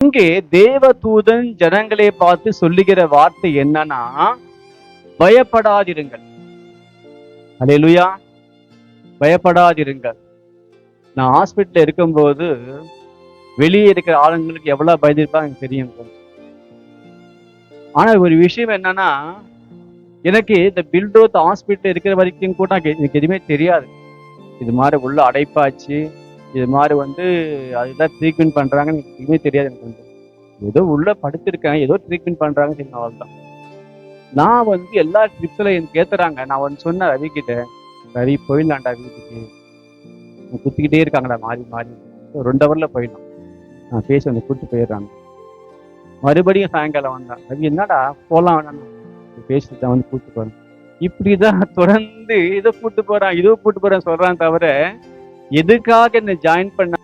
இங்கே தேவதூதன் ஜனங்களை பார்த்து சொல்லுகிற வார்த்தை என்னன்னா, பயப்படாதிருங்கள். அல்லேலூயா. பயப்படாதிருங்கள். நான் ஹாஸ்பிட்டல்ல இருக்கும்போது வெளியே இருக்கிற ஆளுங்களுக்கு எவ்வளவு பயந்துருப்பாங்க எனக்கு தெரியும். ஆனா ஒரு விஷயம் என்னன்னா, எனக்கு இந்த பில்டோத் ஹாஸ்பிட்டல் இருக்கிற வரைக்கும் கூட எனக்கு எதுவுமே தெரியாது. இது மாதிரி உள்ள அடைப்பாச்சு, இது மாதிரி அதுதான் ட்ரீட்மெண்ட் பண்றாங்கன்னு எனக்கு எதுவுமே தெரியாது. எனக்கு ஏதோ உள்ள படுத்திருக்கேன், ஏதோ ட்ரீட்மெண்ட் பண்றாங்கன்னு தெரியும், அவ்வளவுதான். நான் எல்லா ட்ரிப்ஸ்ல எனக்கு ஏத்துறாங்க. நான் சொன்னேன் ரவி கிட்ட, ரவி போயிடலாம்டா வீட்டுக்கு, குத்திக்கிட்டே இருக்காங்கடா மாறி மாறி, 2 ஹவர்ல போயிடலாம். நான் பேசி கூப்பிட்டு போயிடுறாங்க. மறுபடியும் சாயங்காலம் வந்தான், ரவி என்னடா போலாம் வேணாம், பேசிட்டு தான் கூப்பிட்டு போறேன். இப்படிதான் தொடர்ந்து இதை கூட்டு போறான் இதோ கூட்டு போறேன் சொல்றான் தவிர, எதுக்காக என்ன ஜாயின் பண்ண